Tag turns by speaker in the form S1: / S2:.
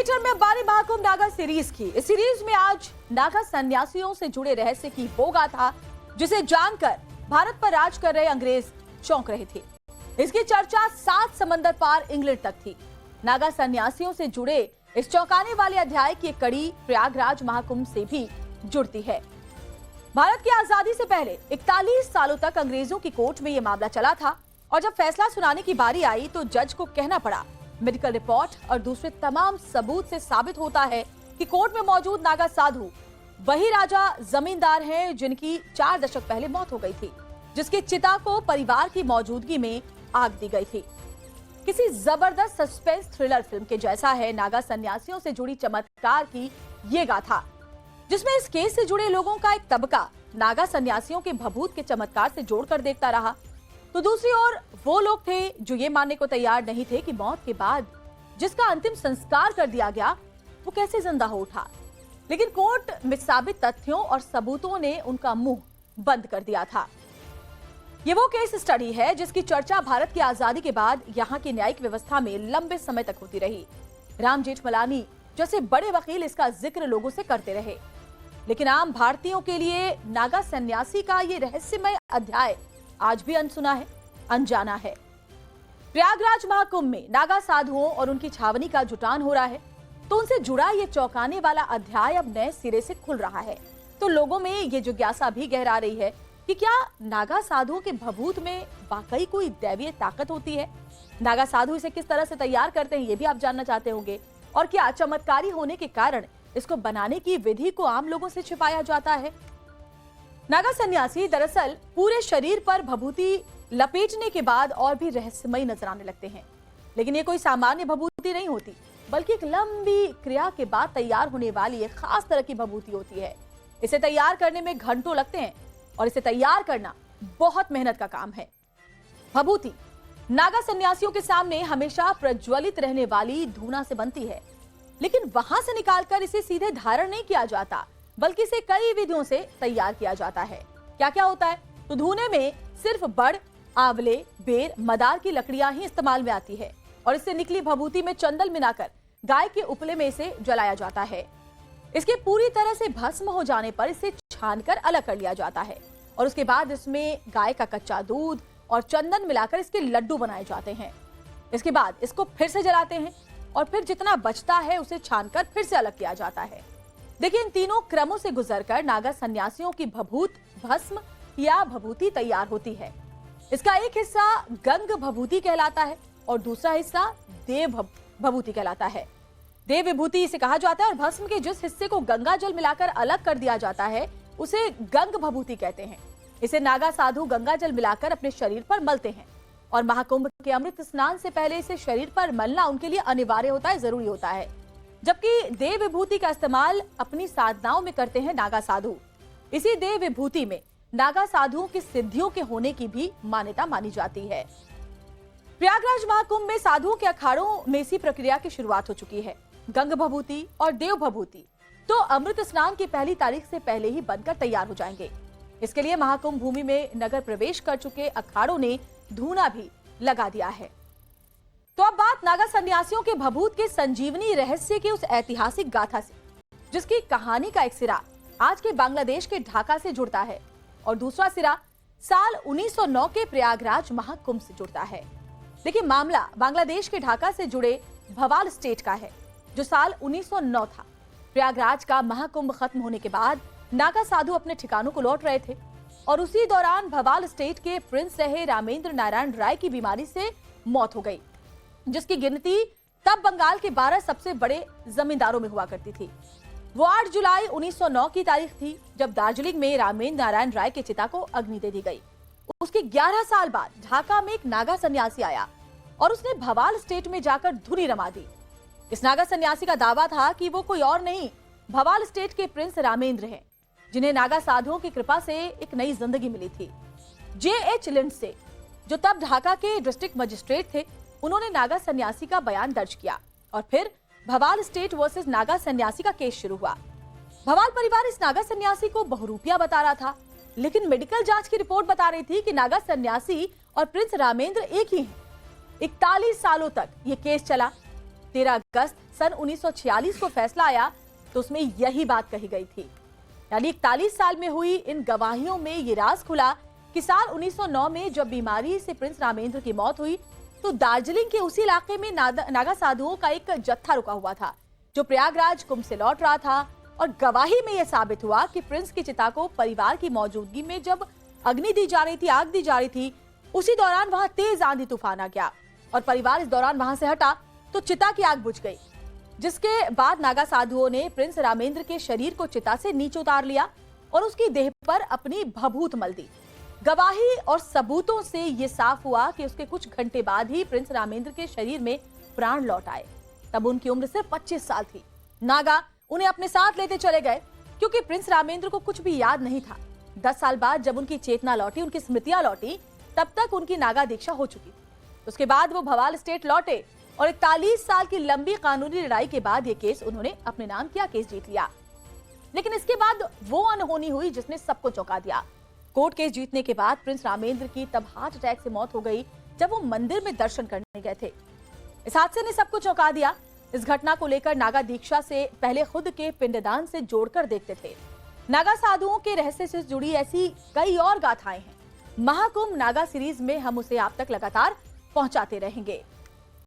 S1: Theatre में बारी Mahakumbh Naga series की। इस सीरीज में आज नागा सन्यासियों से जुड़े रहस्य की वो गाथा जिसे जानकर भारत पर राज कर रहे अंग्रेज चौंक रहे थे। इसकी चर्चा 7 समंदर पार इंग्लैंड तक थी। नागा सन्यासियों से जुड़े इस चौंकाने वाले अध्याय की एक कड़ी प्रयागराज महाकुंभ से भी जुड़ती है। भारत की आजादी से पहले 41 सालों तक अंग्रेजों की कोर्ट में यह मामला चला था और जब फैसला सुनाने की बारी आई तो जज को कहना पड़ा, मेडिकल रिपोर्ट और दूसरे तमाम सबूत से साबित होता है कि कोर्ट में मौजूद नागा साधु वही राजा जमींदार हैं जिनकी 4 दशक पहले मौत हो गई थी, जिसकी चिता को परिवार की मौजूदगी में आग दी गई थी। किसी जबरदस्त सस्पेंस थ्रिलर फिल्म के जैसा है नागा सन्यासियों से जुड़ी चमत्कार की ये गाथा, जिसमें इस केस से जुड़े लोगों का एक तबका नागा सन्यासियों के भभूत के चमत्कार से जोड़कर देखता रहा, तो दूसरी ओर वो लोग थे जो ये मानने को तैयार नहीं थे कि मौत के बाद जिसका अंतिम संस्कार कर दिया गया वो कैसे जिंदा हो उठा। लेकिन कोर्ट में साबित तथ्यों और सबूतों ने उनका मुंह बंद कर दिया था। ये वो केस स्टडी है जिसकी चर्चा भारत की आजादी के बाद यहाँ की न्यायिक व्यवस्था में लंबे समय तक होती रही। राम जेठमलानी जैसे बड़े वकील इसका जिक्र लोगों से करते रहे, लेकिन आम भारतीयों के लिए नागा सन्यासी का ये रहस्यमय अध्याय आज भी अनसुना है, अनजाना है। प्रयागराज महाकुंभ में नागा साधुओं और उनकी छावनी का जुटान हो रहा है, तो उनसे जुड़ा ये चौंकाने वाला अध्याय अब नए सिरे से खुल रहा है। तो लोगों में ये जिज्ञासा भी गहरा रही है कि क्या नागा साधुओं के भभूत में वाकई कोई दैवीय ताकत होती है। नागा साधु इसे किस तरह से तैयार करते हैं ये भी आप जानना चाहते होंगे, और क्या चमत्कारी होने के कारण इसको बनाने की विधि को आम लोगों से छिपाया जाता है। नागा सन्यासी दरअसल पूरे शरीर पर भभूति लपेटने के बाद और भी रहस्यमयी नजर आने लगते हैं, लेकिन ये कोई सामान्य भभूति नहीं होती, बल्कि एक लंबी क्रिया के बाद तैयार होने वाली एक खास तरह की भभूति होती है। इसे तैयार करने में घंटों लगते हैं और इसे तैयार करना बहुत मेहनत का काम है। भभूति नागा सन्यासियों के सामने हमेशा प्रज्वलित रहने वाली धूना से बनती है, लेकिन वहां से निकालकर इसे सीधे धारण नहीं किया जाता, बल्कि इसे कई विधियों से तैयार किया जाता है। क्या क्या होता है? तो धूने में सिर्फ बड़, आंवले, बेर, मदार की लकड़ियां ही इस्तेमाल में आती है और इससे निकली भभूति में चंदन मिलाकर गाय के उपले में इसे जलाया जाता है। इसके पूरी तरह से भस्म हो जाने पर इसे छानकर अलग कर लिया जाता है और उसके बाद इसमें गाय का कच्चा दूध और चंदन मिलाकर इसके लड्डू बनाए जाते हैं। इसके बाद इसको फिर से जलाते हैं और फिर जितना बचता है उसे छानकर फिर से अलग किया जाता है। देखिए, इन तीनों क्रमों से गुजरकर नागा सन्यासियों की भभूत भस्म या भभूति तैयार होती है। इसका एक हिस्सा गंग भभूति कहलाता है और दूसरा हिस्सा देव भभूति कहलाता है। देव विभूति इसे कहा जाता है और भस्म के जिस हिस्से को गंगा जल मिलाकर अलग कर दिया जाता है उसे गंग भभूति कहते हैं। इसे नागा साधु गंगा जल मिलाकर अपने शरीर पर मलते हैं और महाकुंभ के अमृत स्नान से पहले इसे शरीर पर मलना उनके लिए अनिवार्य होता है, जरूरी होता है। जबकि देव विभूति का इस्तेमाल अपनी साधनाओं में करते हैं नागा साधु। इसी देव विभूति में नागा साधुओं की सिद्धियों के होने की भी मान्यता मानी जाती है। प्रयागराज महाकुंभ में साधुओं के अखाड़ों में इसी प्रक्रिया की शुरुआत हो चुकी है। गंग भभूति और देव भभूति तो अमृत स्नान की पहली तारीख से पहले ही बनकर तैयार हो जाएंगे। इसके लिए महाकुंभ भूमि में नगर प्रवेश कर चुके अखाड़ों ने धूना भी लगा दिया है। तो अब बात नागा सन्यासियों के भभूत के संजीवनी रहस्य के उस ऐतिहासिक गाथा से, जिसकी कहानी का एक सिरा आज के बांग्लादेश के ढाका से जुड़ता है और दूसरा सिरा साल 1909 के प्रयागराज महाकुंभ से जुड़ता है। देखिए, मामला बांग्लादेश के ढाका से जुड़े भवाल स्टेट का है, जो साल 1909 था। प्रयागराज का महाकुंभ खत्म होने के बाद नागा साधु अपने ठिकानों को लौट रहे थे और उसी दौरान भवाल स्टेट के प्रिंस रहे रामेंद्र नारायण राय की बीमारी से मौत हो गई, जिसकी गिनती तब बंगाल के 12 सबसे बड़े जमींदारों में हुआ करती थी। वो 8 जुलाई 1909 की तारीख थी जब दार्जिलिंग में रामेंद्र नारायण राय के चिता को अग्नि दे दी गई। उसके 11 साल बाद ढाका में एक नागा सन्यासी आया और उसने भवाल स्टेट में जाकर धुनी रमा दी। इस नागा सन्यासी का दावा था कि वो कोई और नहीं, भवाल स्टेट के प्रिंस रामेंद्र हैं, जिन्हें नागा साधुओं की कृपा से एक नई जिंदगी मिली थी। J.H. लिंडसे, जो तब ढाका के डिस्ट्रिक्ट मजिस्ट्रेट थे, उन्होंने नागा सन्यासी का बयान दर्ज किया और फिर भवाल स्टेट वर्सेस नागा सन्यासी का केस शुरू हुआ। भवाल परिवार इस नागा सन्यासी को बहुरूपिया बता रहा था, लेकिन मेडिकल जांच की रिपोर्ट बता रही थी कि नागा सन्यासी और प्रिंस रामेंद्र एक ही हैं। 41 सालों तक ये केस चला 13 अगस्त सन 1946 को फैसला आया तो उसमें यही बात कही गई थी। यानी 41 साल में हुई इन गवाहियों में ये राज खुला कि साल 1909 में जब बीमारी से प्रिंस रामेंद्र की मौत हुई तो दार्जिलिंग के उसी इलाके में नागा साधुओं का एक जत्था रुका हुआ था जो प्रयागराज कुंभ से लौट रहा था। और गवाही में यह साबित हुआ कि प्रिंस की चिता को परिवार की मौजूदगी में जब अग्नि दी जा रही थी, आग दी जा रही थी, उसी दौरान वहां तेज आंधी तूफान आ गया और परिवार इस दौरान वहां से हटा तो चिता की आग बुझ गई, जिसके बाद नागा साधुओं ने प्रिंस रामेंद्र के शरीर को चिता से नीचे उतार लिया और उसकी देह पर अपनी भभूत मल दी। गवाही और सबूतों से यह साफ हुआ कि उसके कुछ घंटे बाद ही प्रिंस रामेंद्र के शरीर में प्राण लौट आए। तब उनकी उम्र सिर्फ 25 साल थी। नागा उन्हें अपने साथ लेते चले गए क्योंकि प्रिंस रामेंद्र को कुछ भी याद नहीं था। 10 साल बाद जब उनकी चेतना लौटी, उनकी स्मृतियां लौटी, तब तक उनकी नागा दीक्षा हो चुकी थी। उसके बाद वो भवाल स्टेट लौटे और 41 साल की लंबी कानूनी लड़ाई के बाद ये केस उन्होंने अपने नाम किया, केस जीत लिया। लेकिन इसके बाद वो अनहोनी हुई जिसने सबको चौंका दिया। कोर्ट केस जीतने के बाद प्रिंस रामेंद्र की तब हार्ट अटैक से मौत हो गई जब वो मंदिर में दर्शन करने गए थे। इस हादसे ने सबको चौंका दिया। इस घटना को लेकर नागा दीक्षा से पहले खुद के पिंडदान से जोड़कर देखते थे। नागा साधुओं के रहस्य से जुड़ी ऐसी कई और गाथाएं हैं। महाकुंभ नागा सीरीज में हम उसे आप तक लगातार पहुंचाते रहेंगे।